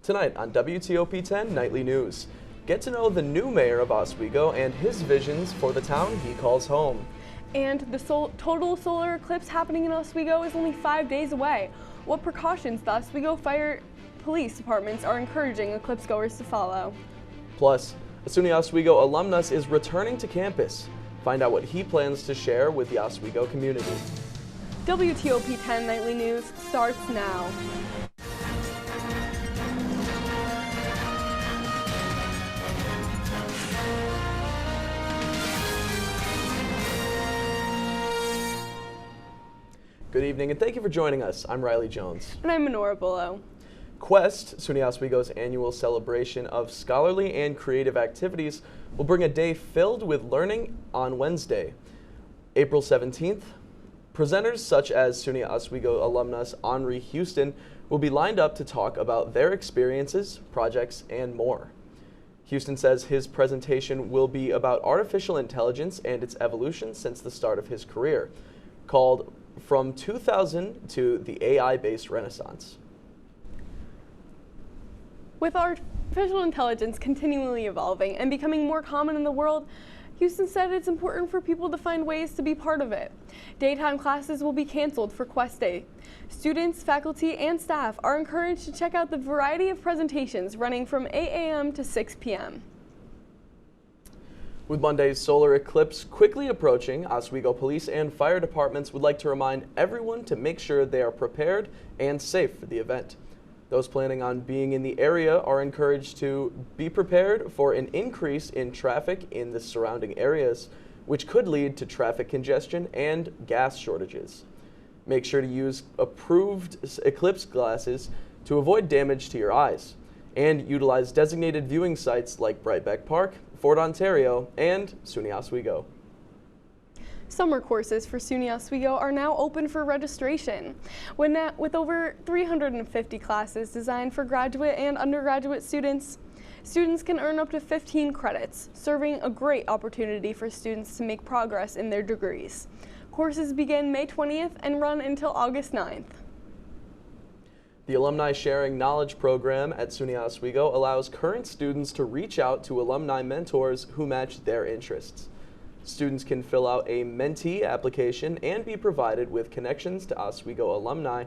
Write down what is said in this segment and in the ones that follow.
Tonight on WTOP-10 Nightly News, get to know the new mayor of Oswego and his visions for the town he calls home. And the total solar eclipse happening in Oswego is only 5 days away. What precautions the Oswego Fire Police Departments are encouraging eclipse goers to follow. Plus, a SUNY Oswego alumnus is returning to campus. Find out what he plans to share with the Oswego community. WTOP-10 Nightly News starts now. Good evening and thank you for joining us. I'm Riley Jones. And I'm Menorah Bullough. Quest, SUNY Oswego's annual celebration of scholarly and creative activities, will bring a day filled with learning on Wednesday, April 17th. Presenters such as SUNY Oswego alumnus Henri Houston will be lined up to talk about their experiences, projects, and more. Houston says his presentation will be about artificial intelligence and its evolution since the start of his career, called From 2000 to the AI-Based Renaissance. With artificial intelligence continually evolving and becoming more common in the world, Houston said it's important for people to find ways to be part of it. Daytime classes will be canceled for Quest Day. Students, faculty, and staff are encouraged to check out the variety of presentations running from 8 a.m. to 6 p.m. With Monday's solar eclipse quickly approaching, Oswego police and fire departments would like to remind everyone to make sure they are prepared and safe for the event. Those planning on being in the area are encouraged to be prepared for an increase in traffic in the surrounding areas, which could lead to traffic congestion and gas shortages. Make sure to use approved eclipse glasses to avoid damage to your eyes, and utilize designated viewing sites like Brightbeck Park, Fort Ontario, and SUNY Oswego. Summer courses for SUNY Oswego are now open for registration. With over 350 classes designed for graduate and undergraduate students, students can earn up to 15 credits, serving a great opportunity for students to make progress in their degrees. Courses begin May 20th and run until August 9th. The Alumni Sharing Knowledge program at SUNY Oswego allows current students to reach out to alumni mentors who match their interests. Students can fill out a mentee application and be provided with connections to Oswego alumni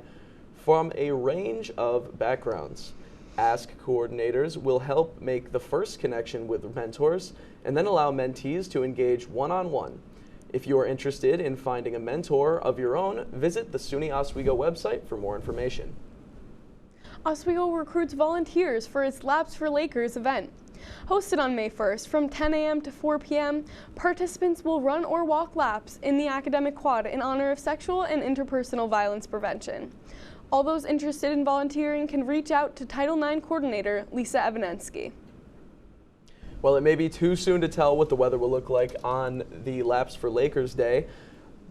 from a range of backgrounds. Ask coordinators will help make the first connection with mentors and then allow mentees to engage one-on-one. If you are interested in finding a mentor of your own, visit the SUNY Oswego website for more information. Oswego recruits volunteers for its Laps for Lakers event. Hosted on May 1st from 10 a.m. to 4 p.m., participants will run or walk laps in the academic quad in honor of sexual and interpersonal violence prevention. All those interested in volunteering can reach out to Title IX coordinator Lisa Evanensky. Well, it may be too soon to tell what the weather will look like on the Laps for Lakers Day,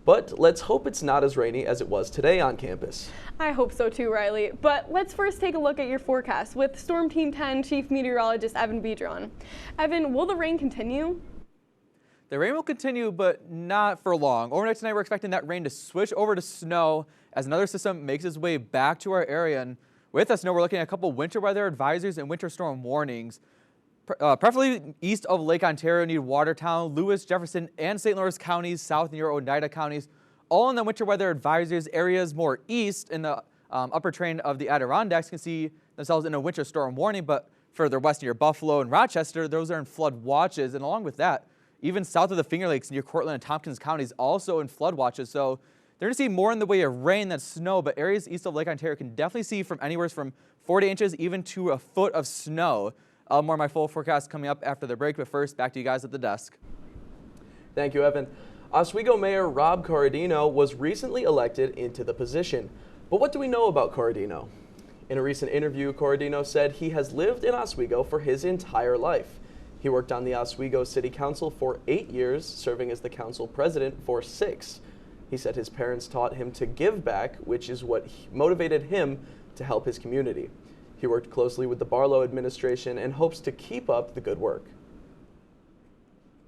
but let's hope it's not as rainy as it was today on campus. I hope so too, Riley. But let's first take a look at your forecast with Storm Team 10 Chief Meteorologist Evan Bedron. Evan, will the rain continue? The rain will continue, but not for long. Overnight tonight, we're expecting that rain to switch over to snow as another system makes its way back to our area. And with that snow, we're looking at a couple winter weather advisories and winter storm warnings. Preferably east of Lake Ontario, need Watertown, Lewis, Jefferson, and St. Lawrence counties, south near Oneida counties, all in the winter weather advisories. Areas more east in the upper train of the Adirondacks can see themselves in a winter storm warning, but further west near Buffalo and Rochester, those are in flood watches. And along with that, even south of the Finger Lakes near Cortland and Tompkins counties also in flood watches. So they're going to see more in the way of rain than snow, but areas east of Lake Ontario can definitely see from anywhere from 40 inches even to a foot of snow. More of my full forecast coming up after the break, but first, back to you guys at the desk. Thank you, Evan. Oswego Mayor Rob Corradino was recently elected into the position. But what do we know about Corradino? In a recent interview, Corradino said he has lived in Oswego for his entire life. He worked on the Oswego City Council for 8 years, serving as the council president for 6. He said his parents taught him to give back, which is what motivated him to help his community. He worked closely with the Barlow administration and hopes to keep up the good work.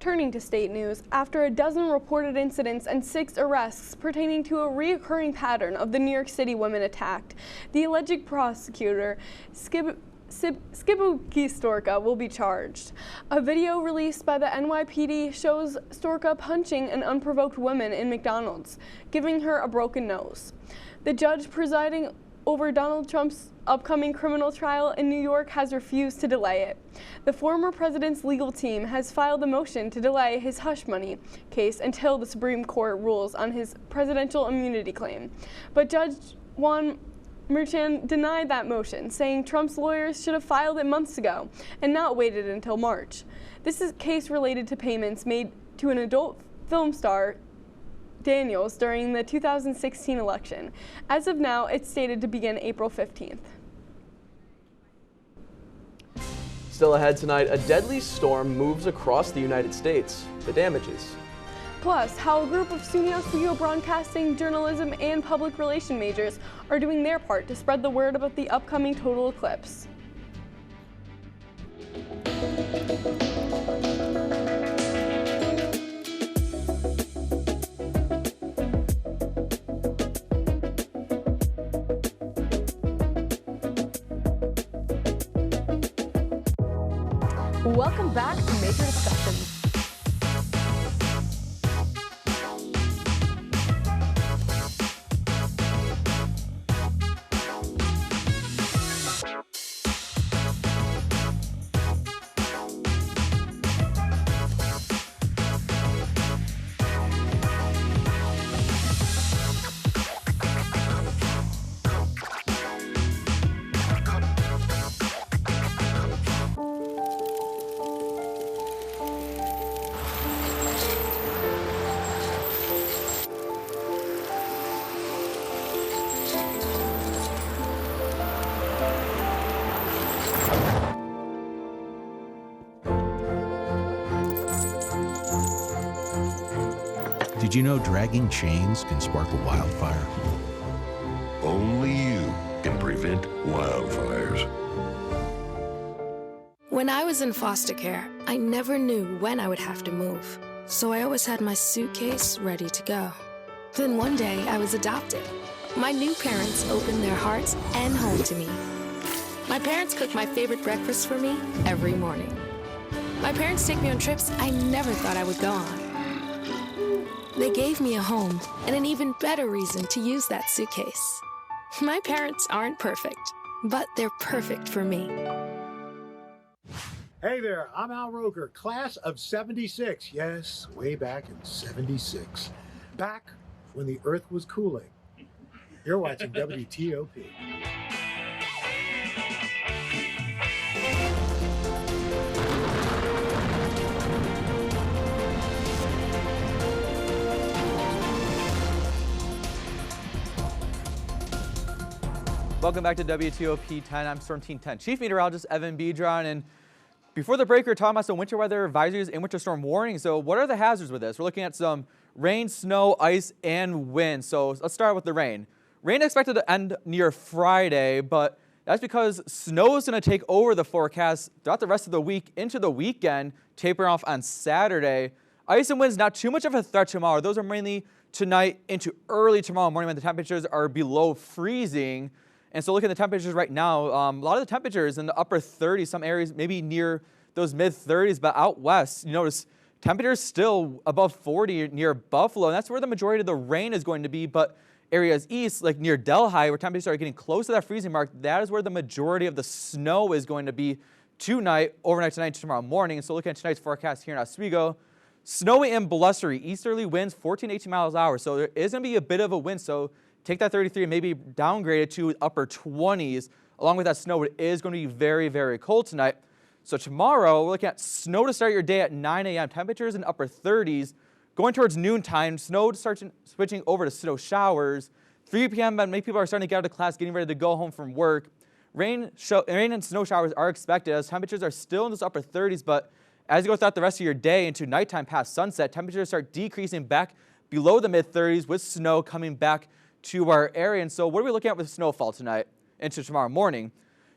Turning to state news, after a dozen reported incidents and 6 arrests pertaining to a reoccurring pattern of the New York City women attacked, the alleged prosecutor Skibuki Storka will be charged. A video released by the NYPD shows Storka punching an unprovoked woman in McDonald's, giving her a broken nose. The judge presiding over Donald Trump's upcoming criminal trial in New York has refused to delay it. The former president's legal team has filed a motion to delay his hush money case until the Supreme Court rules on his presidential immunity claim. But Judge Juan Merchan denied that motion, saying Trump's lawyers should have filed it months ago and not waited until March. This is a case related to payments made to an adult film star, Daniels, during the 2016 election. As of now, it's stated to begin April 15th. Still ahead tonight, a deadly storm moves across the United States. The damages. Plus, how a group of SUNY Oswego broadcasting, journalism, and public relation majors are doing their part to spread the word about the upcoming total eclipse. Welcome back to Major Discussions. Did you know dragging chains can spark a wildfire? Only you can prevent wildfires. When I was in foster care, I never knew when I would have to move, so I always had my suitcase ready to go. Then one day, I was adopted. My new parents opened their hearts and home to me. My parents cook my favorite breakfast for me every morning. My parents take me on trips I never thought I would go on. They gave me a home and an even better reason to use that suitcase. My parents aren't perfect, but they're perfect for me. Hey there, I'm Al Roker, class of 76. Yes, way back in 76. Back when the earth was cooling. You're watching WTOP. Welcome back to WTOP-10. I'm Storm Team 10 Chief Meteorologist Evan Bedron, and before the break, we were talking about some winter weather advisories and winter storm warnings. So what are the hazards with this? We're looking at some rain, snow, ice, and wind. So let's start with the rain. Rain expected to end near Friday, but that's because snow is going to take over the forecast throughout the rest of the week into the weekend, tapering off on Saturday. Ice and winds, not too much of a threat tomorrow. Those are mainly tonight into early tomorrow morning when the temperatures are below freezing. And so looking at the temperatures right now, a lot of the temperatures in the upper 30s, some areas maybe near those mid 30s, but out west, you notice temperatures still above 40 near Buffalo, and that's where the majority of the rain is going to be. But areas east, like near Delhi, where temperatures are getting close to that freezing mark, that is where the majority of the snow is going to be tonight, overnight tonight, tomorrow morning. And so looking at tonight's forecast here in Oswego, snowy and blustery, easterly winds 14 to 18 miles an hour. So there is going to be a bit of a wind. So take that 33 and maybe downgrade it to upper 20s. Along with that snow, it is going to be very, very cold tonight. So tomorrow, we're looking at snow to start your day at 9 a.m. Temperatures in upper 30s. Going towards noontime, snow to start switching over to snow showers. 3 p.m., many people are starting to get out of class, getting ready to go home from work. Rain and snow showers are expected as temperatures are still in those upper 30s, but as you go throughout the rest of your day into nighttime past sunset, temperatures start decreasing back below the mid 30s with snow coming back to our area. And so what are we looking at with snowfall tonight into tomorrow morning?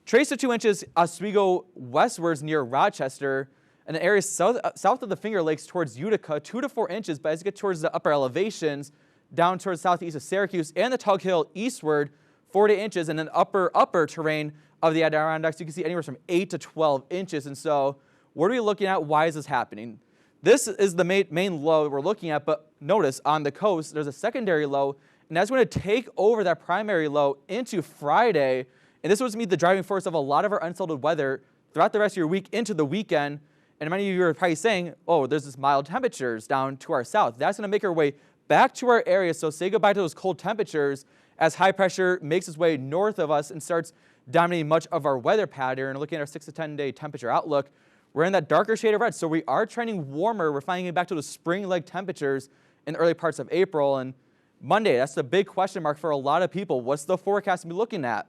Trace to 2 inches Oswego westwards near Rochester, and the area south of the Finger Lakes towards Utica, 2 to 4 inches. But as you get towards the upper elevations, down towards southeast of Syracuse and the Tug Hill eastward, 4 to 8 inches, and then upper terrain of the Adirondacks, you can see anywhere from 8 to 12 inches. And so what are we looking at? Why is this happening? This is the main low we're looking at, but notice on the coast, there's a secondary low, and that's going to take over that primary low into Friday. And this was to be the driving force of a lot of our unsettled weather throughout the rest of your week into the weekend. And many of you are probably saying, oh, there's this mild temperatures down to our south. That's going to make our way back to our area. So say goodbye to those cold temperatures as high pressure makes its way north of us and starts dominating much of our weather pattern. Looking at our 6 to 10 day temperature outlook, we're in that darker shade of red. So we are trending warmer. We're finally getting back to the spring-like temperatures in the early parts of April. And Monday, that's the big question mark for a lot of people. What's the forecast to be looking at?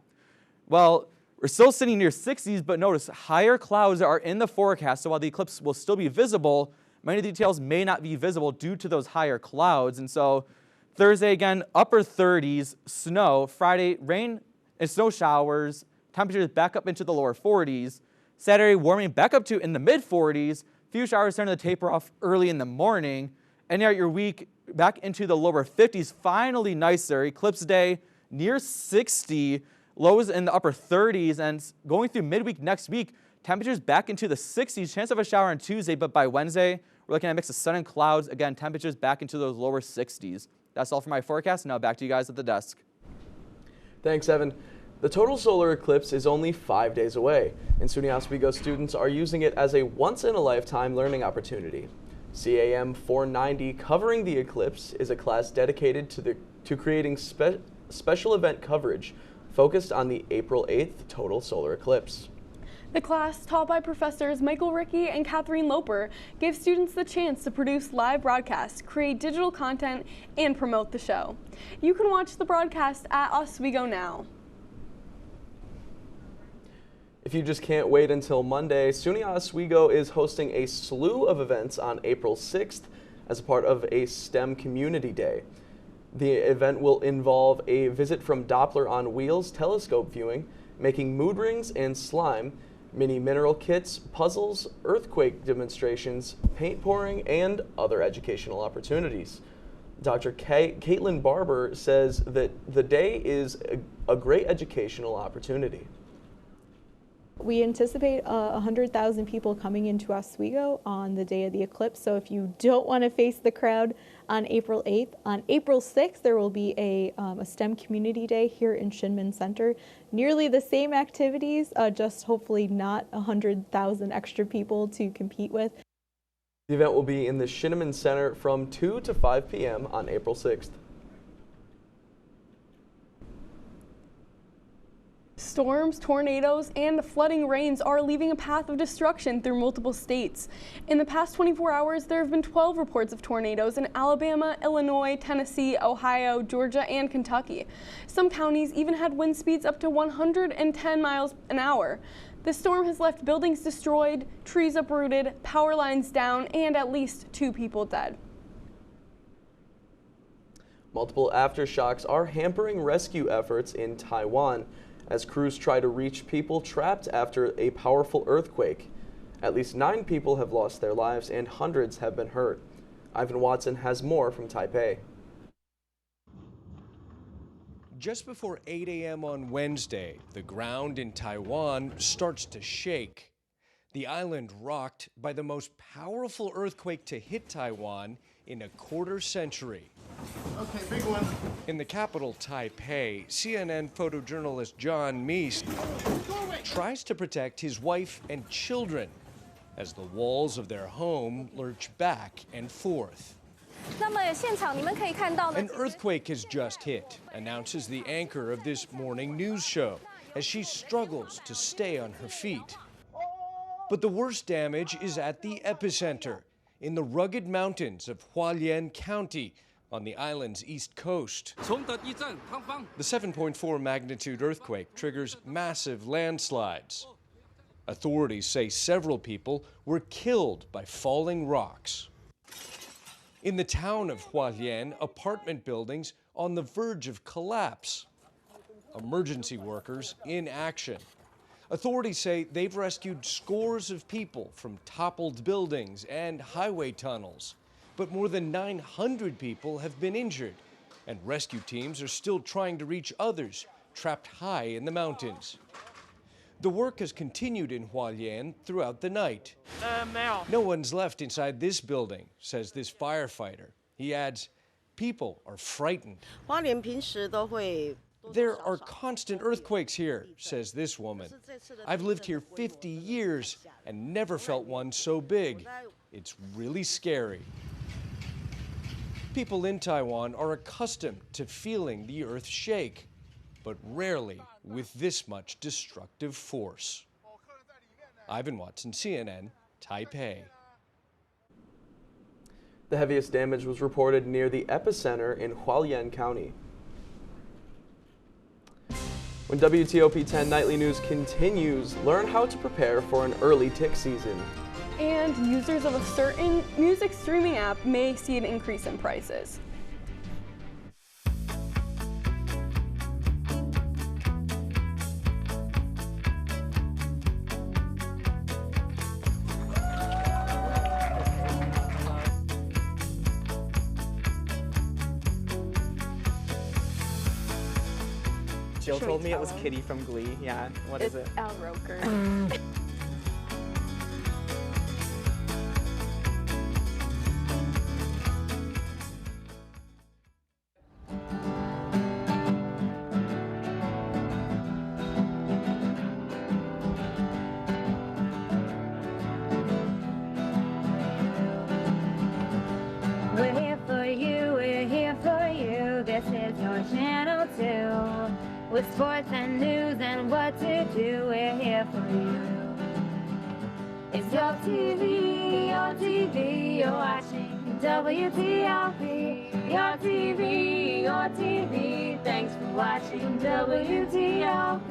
Well, we're still sitting near 60s, but notice higher clouds are in the forecast. So while the eclipse will still be visible, many details may not be visible due to those higher clouds. And so Thursday, again, upper 30s, snow. Friday, rain and snow showers, temperatures back up into the lower 40s. Saturday, warming back up to in the mid-40s. Few showers starting to taper off early in the morning. Ending out your week back into the lower 50s. Finally nicer. Eclipse day near 60. Lows in the upper 30s. And going through midweek next week, temperatures back into the 60s. Chance of a shower on Tuesday, but by Wednesday, we're looking at a mix of sun and clouds. Again, temperatures back into those lower 60s. That's all for my forecast. Now back to you guys at the desk. Thanks, Evan. The total solar eclipse is only 5 days away, and SUNY Oswego students are using it as a once-in-a-lifetime learning opportunity. CAM 490 Covering the Eclipse is a class dedicated to creating special event coverage focused on the April 8th total solar eclipse. The class, taught by Professors Michael Rickey and Catherine Loper, gives students the chance to produce live broadcasts, create digital content, and promote the show. You can watch the broadcast at Oswego Now. If you just can't wait until Monday, SUNY Oswego is hosting a slew of events on April 6th as a part of a STEM Community Day. The event will involve a visit from Doppler on Wheels telescope viewing, making mood rings and slime, mini mineral kits, puzzles, earthquake demonstrations, paint pouring, and other educational opportunities. Dr. Caitlin Barber says that the day is a great educational opportunity. We anticipate 100,000 people coming into Oswego on the day of the eclipse. So if you don't want to face the crowd on April 8th, on April 6th, there will be a STEM Community Day here in Shinman Center. Nearly the same activities, just hopefully not 100,000 extra people to compete with. The event will be in the Shinman Center from 2 to 5 p.m. on April 6th. Storms, tornadoes, and flooding rains are leaving a path of destruction through multiple states. In the past 24 hours, there have been 12 reports of tornadoes in Alabama, Illinois, Tennessee, Ohio, Georgia, and Kentucky. Some counties even had wind speeds up to 110 miles an hour. The storm has left buildings destroyed, trees uprooted, power lines down, and at least 2 people dead. Multiple aftershocks are hampering rescue efforts in Taiwan as crews try to reach people trapped after a powerful earthquake. At least 9 people have lost their lives and hundreds have been hurt. Ivan Watson has more from Taipei. Just before 8 a.m. on Wednesday, the ground in Taiwan starts to shake. The island rocked by the most powerful earthquake to hit Taiwan in a quarter century. Okay, big one. In the capital, Taipei, CNN photojournalist John Meese tries to protect his wife and children as the walls of their home lurch back and forth. An earthquake has just hit, announces the anchor of this morning news show as she struggles to stay on her feet. But the worst damage is at the epicenter, in the rugged mountains of Hualien County on the island's east coast. The 7.4 magnitude earthquake triggers massive landslides. Authorities say several people were killed by falling rocks. In the town of Hualien, apartment buildings on the verge of collapse. Emergency workers in action. Authorities say they've rescued scores of people from toppled buildings and highway tunnels. But more than 900 people have been injured, and rescue teams are still trying to reach others trapped high in the mountains. The work has continued in Hualien throughout the night. No one's left inside this building, says this firefighter. He adds, people are frightened. There are constant earthquakes here, says this woman. I've lived here 50 years and never felt one so big. It's really scary. People in Taiwan are accustomed to feeling the earth shake, but rarely with this much destructive force. Ivan Watson, CNN, Taipei. The heaviest damage was reported near the epicenter in Hualien County. When WTOP-10 Nightly News continues, learn how to prepare for an early tick season. And users of a certain music streaming app may see an increase in prices. Jill told me it was Kitty from Glee. Yeah, what is it? Al Roker. We're here for you, we're here for you. This is your channel 2. With sports and news and what to do, we're here for you. It's your TV, you're watching WTOP. Your TV, thanks for watching WTOP.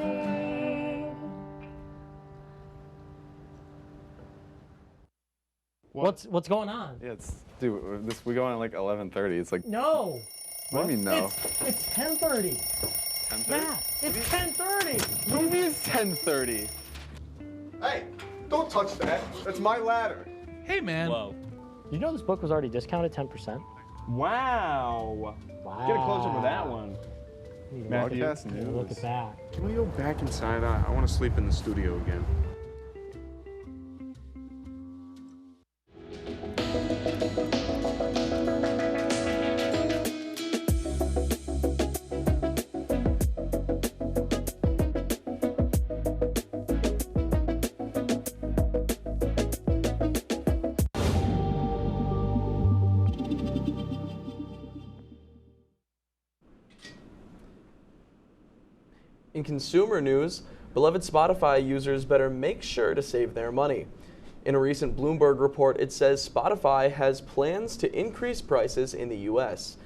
What's going on? Yeah, we go on at like 11:30. It's like No. What do you mean no? It's 10:30. 10:30? Yeah, it's 10:30. What do you mean it's 10:30? Hey, don't touch that. That's my ladder. Hey, man. Whoa. You know this book was already discounted 10%? Wow. Wow. Get a close up with that one. Matthew, Look at that. Can we go back inside? I want to sleep in the studio again. In consumer news, beloved Spotify users better make sure to save their money. In a recent Bloomberg report, it says Spotify has plans to increase prices in the U.S.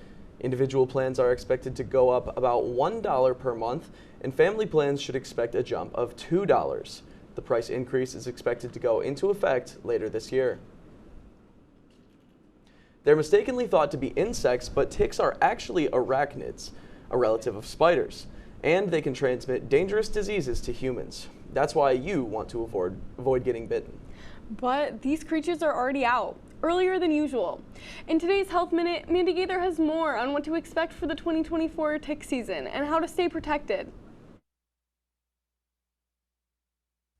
Individual plans are expected to go up about $1 per month, and family plans should expect a jump of $2. The price increase is expected to go into effect later this year. They're mistakenly thought to be insects, but ticks are actually arachnids, a relative of spiders, and they can transmit dangerous diseases to humans. That's why you want to avoid getting bitten. But these creatures are already out, earlier than usual. In today's Health Minute, Mandy Gaither has more on what to expect for the 2024 tick season and how to stay protected.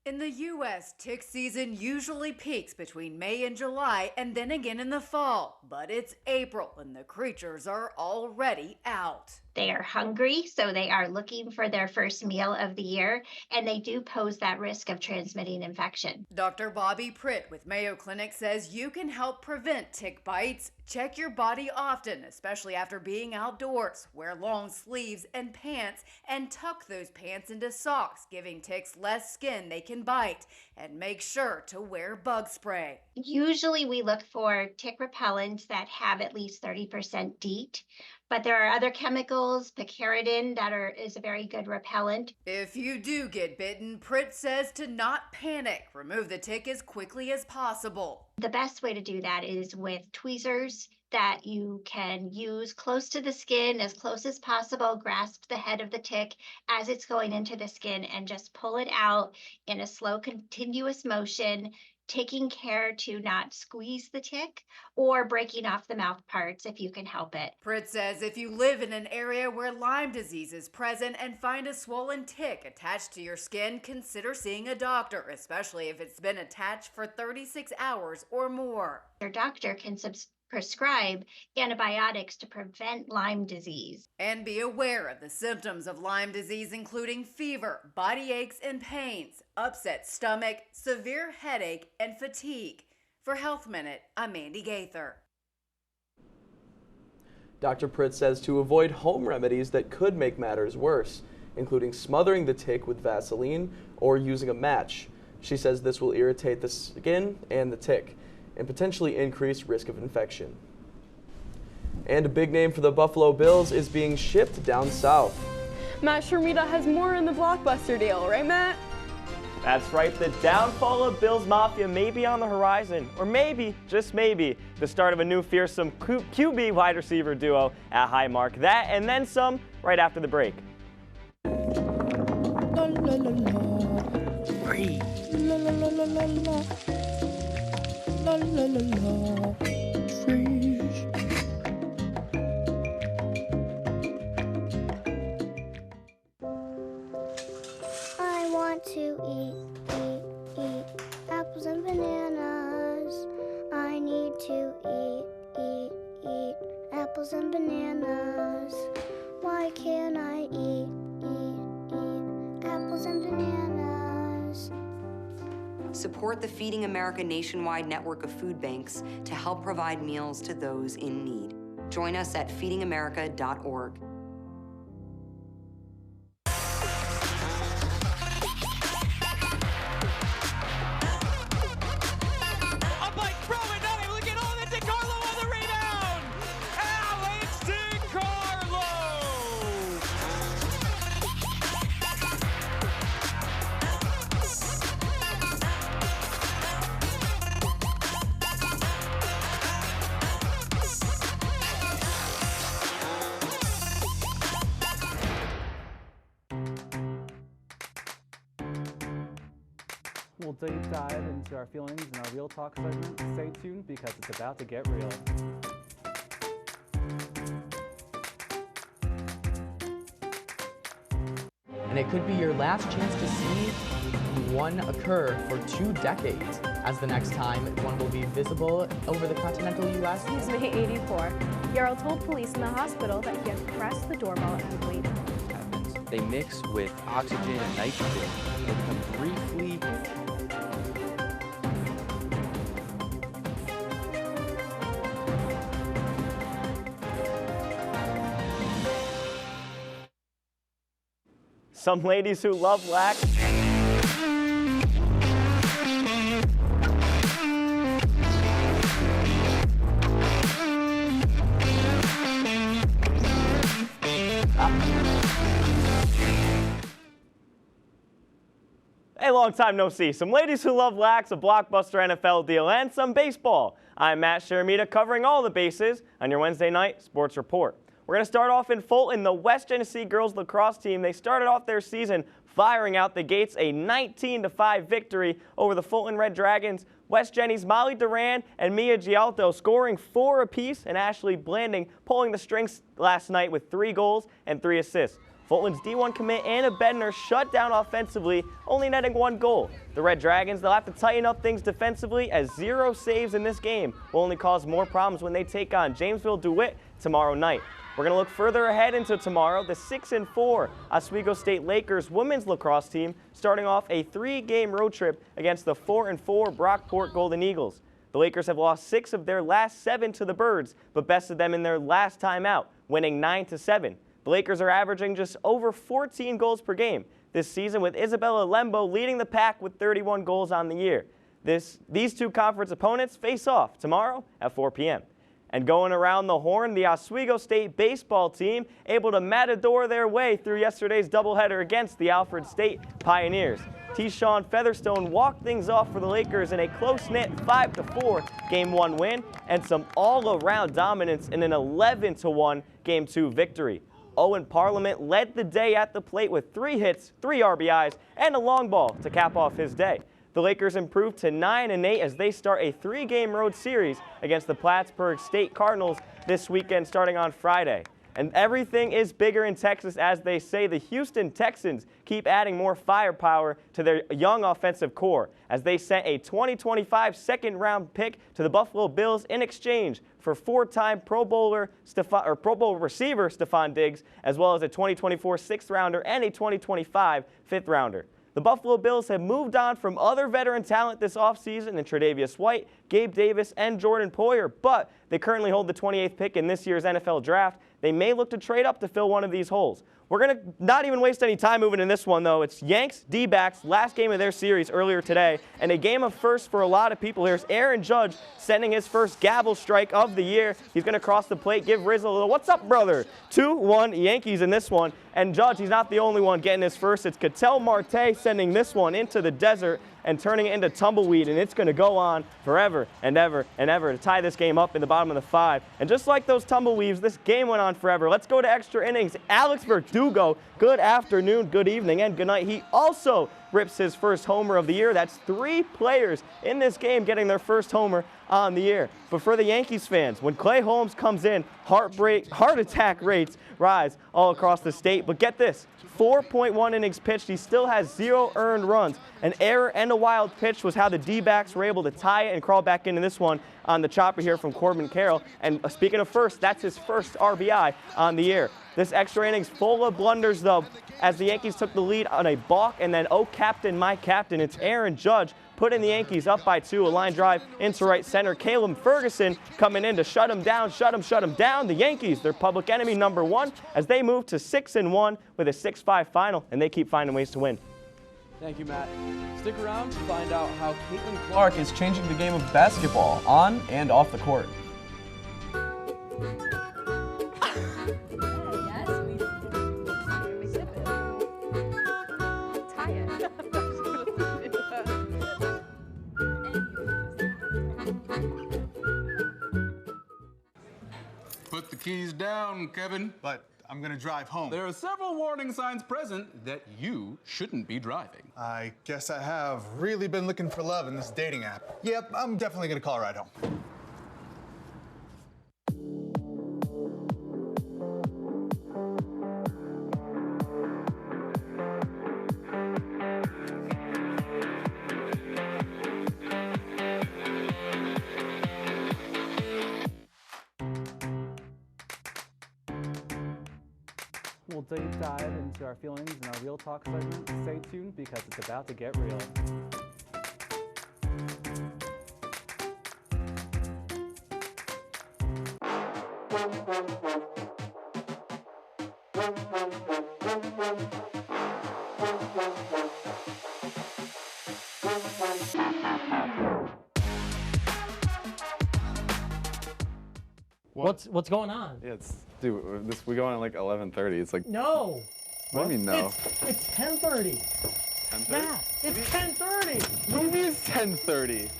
In the U.S., tick season usually peaks between May and July and then again in the fall. But it's April and the creatures are already out. They are hungry, so they are looking for their first meal of the year, and they do pose that risk of transmitting infection. Dr. Bobby Pritt with Mayo Clinic says you can help prevent tick bites. Check your body often, especially after being outdoors. Wear long sleeves and pants and tuck those pants into socks, giving ticks less skin they can bite. And make sure to wear bug spray. Usually we look for tick repellents that have at least 30% DEET. But there are other chemicals, picaridin, is a very good repellent. If you do get bitten, Pritt says to not panic. Remove the tick as quickly as possible. The best way to do that is with tweezers that you can use close to the skin, as close as possible. Grasp the head of the tick as it's going into the skin and just pull it out in a slow, continuous motion. taking care to not squeeze the tick or breaking off the mouth parts if you can help it. Pritt says if you live in an area where Lyme disease is present and find a swollen tick attached to your skin, consider seeing a doctor, especially if it's been attached for 36 hours or more. Your doctor can prescribe antibiotics to prevent Lyme disease. And be aware of the symptoms of Lyme disease, including fever, body aches and pains, upset stomach, severe headache, and fatigue. For Health Minute, I'm Mandy Gaither. Dr. Pritt says to avoid home remedies that could make matters worse, including smothering the tick with Vaseline or using a match. She says this will irritate the skin and the tick and potentially increase risk of infection. And a big name for the Buffalo Bills is being shipped down south. Matt Shermita has more in the Blockbuster deal, right, Matt? That's right, the downfall of Bills Mafia may be on the horizon, or maybe, just maybe, the start of a new fearsome QB wide receiver duo at Highmark. That and then some right after the break. La, la, la, la. Free. La, la, la, la, la, la. La, la, la, la. Free. I want to eat apples and bananas. I need to eat apples and bananas. Why can't I eat apples and bananas? Support the Feeding America nationwide network of food banks to help provide meals to those in need. Join us at feedingamerica.org. We'll deep dive into our feelings in our Real Talk segment. Stay tuned because it's about to get real. And it could be your last chance to see one occur for 2 decades, as the next time one will be visible over the continental U.S. He's May 84. Yarrow told police in the hospital that he had pressed the doorbell and waited. They mix with oxygen and nitrogen. They become briefly Some ladies who love lax. Hey, long time no see. Some ladies who love lax, a blockbuster NFL deal, and some baseball. I'm Matt Sharamita, covering all the bases on your Wednesday night sports report. We're going to start off in Fulton. The West Genesee girls lacrosse team, they started off their season firing out the gates, a 19-5 victory over the Fulton Red Dragons. West Genny's Molly Duran and Mia Gialto scoring 4 apiece, and Ashley Blanding pulling the strings last night with 3 goals and 3 assists. Fulton's D1 commit Anna Bednar shut down offensively, only netting 1 goal. The Red Dragons, they'll have to tighten up things defensively, as 0 saves in this game will only cause more problems when they take on Jamesville DeWitt tomorrow night. We're going to look further ahead into tomorrow. The 6-4 Oswego State Lakers women's lacrosse team starting off a 3-game road trip against the 4-4 Brockport Golden Eagles. The Lakers have lost 6 of their last 7 to the Birds, but bested them in their last time out, winning 9-7. The Lakers are averaging just over 14 goals per game this season, with Isabella Lembo leading the pack with 31 goals on the year. These 2 conference opponents face off tomorrow at 4 p.m. And going around the horn, the Oswego State baseball team able to matador their way through yesterday's doubleheader against the Alfred State Pioneers. T-Shawn Featherstone walked things off for the Lakers in a close-knit 5-4 Game 1 win and some all-around dominance in an 11-1 Game 2 victory. Owen Parliament led the day at the plate with 3 hits, 3 RBIs, and a long ball to cap off his day. The Lakers improved to 9-8 as they start a 3-game road series against the Plattsburgh State Cardinals this weekend starting on Friday. And everything is bigger in Texas, as they say. The Houston Texans keep adding more firepower to their young offensive core as they sent a 2025 second-round pick to the Buffalo Bills in exchange for 4-time Pro Bowl receiver Stephon Diggs, as well as a 2024 6th-rounder and a 2025 5th-rounder. The Buffalo Bills have moved on from other veteran talent this offseason in Tre'Davious White, Gabe Davis, and Jordan Poyer, but they currently hold the 28th pick in this year's NFL Draft. They may look to trade up to fill one of these holes. We're going to not even waste any time moving in this one, though. It's Yanks D-backs, last game of their series earlier today, and a game of firsts for a lot of people. Here's Aaron Judge sending his first gavel strike of the year. He's going to cross the plate, give Rizzo a little, "What's up, brother?" 2-1 Yankees in this one. And Judge, he's not the only one getting his first. It's Ketel Marte sending this one into the desert and turning it into tumbleweed, and it's going to go on forever and ever and ever to tie this game up in the bottom of the 5. And just like those tumbleweeds, this game went on forever. Let's go to extra innings. Alex Verdugo, good afternoon, good evening, and good night. He also rips his first homer of the year. That's 3 players in this game getting their first homer on the year. But for the Yankees fans, when Clay Holmes comes in, heart attack rates rise all across the state. But get this, 4.1 innings pitched. He still has 0 earned runs. An error and a wild pitch was how the D-backs were able to tie it and crawl back into this one on the chopper here from Corbin Carroll. And speaking of first, that's his first RBI on the year. This extra inning's full of blunders, though, as the Yankees took the lead on a balk, and then, oh, captain, my captain, it's Aaron Judge putting the Yankees up by 2. A line drive into right center. Caleb Ferguson coming in to shut him down, shut him down. The Yankees, their public enemy number 1, as they move to 6-1 with a 6-5 final, and they keep finding ways to win. Thank you, Matt. Stick around to find out how Caitlin Clark is changing the game of basketball on and off the court. Put the keys down, Kevin. But I'm gonna drive home. There are several warning signs present that you shouldn't be driving. I guess I have really been looking for love in this dating app. Yep, I'm definitely gonna call a ride home. We'll deep dive into our feelings in our Real Talk segment. Stay tuned because it's about to get real. What's going on? Yeah, dude, we go on at like 11:30. It's like, No. what do you mean no? It's 10:30. 10:30? Matt, it's 10:30. What do you mean it's 10:30?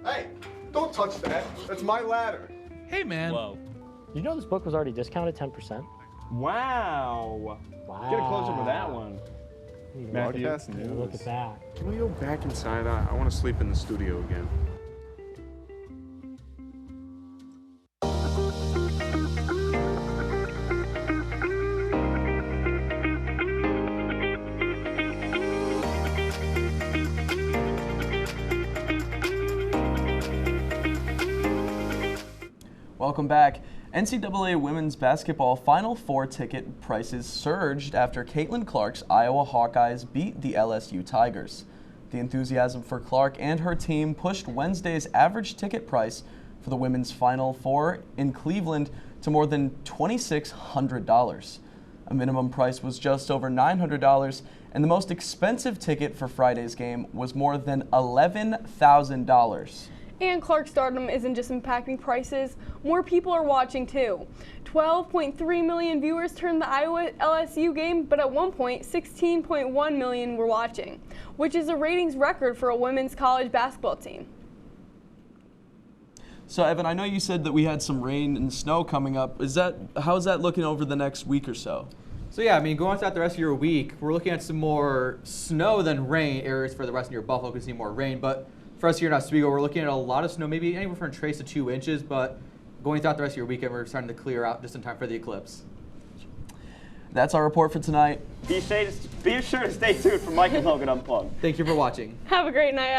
Hey, don't touch that. That's my ladder. Hey, man. Whoa. You know this book was already discounted 10%? Wow. Get a close-up of that one. Matthew, news. Look at that. Can we go back inside? I want to sleep in the studio again. Welcome back. NCAA women's basketball Final Four ticket prices surged after Caitlin Clark's Iowa Hawkeyes beat the LSU Tigers. The enthusiasm for Clark and her team pushed Wednesday's average ticket price for the women's Final Four in Cleveland to more than $2,600. A minimum price was just over $900, and the most expensive ticket for Friday's game was more than $11,000. And Clark's stardom isn't just impacting prices, more people are watching too. 12.3 million viewers turned the Iowa LSU game, but at one point 16.1 million were watching, which is a ratings record for a women's college basketball team. So Evan, I know you said that we had some rain and snow coming up. How is that looking over the next week or so? So yeah, I mean, going throughout the rest of your week, we're looking at some more snow than rain areas for the rest of your Buffalo. We can see more rain, but for us here in Oswego, we're looking at a lot of snow, maybe anywhere from a trace to 2 inches, but going throughout the rest of your weekend, we're starting to clear out just in time for the eclipse. That's our report for tonight. Be sure to stay tuned for Mike and Logan Unplugged. Thank you for watching. Have a great night.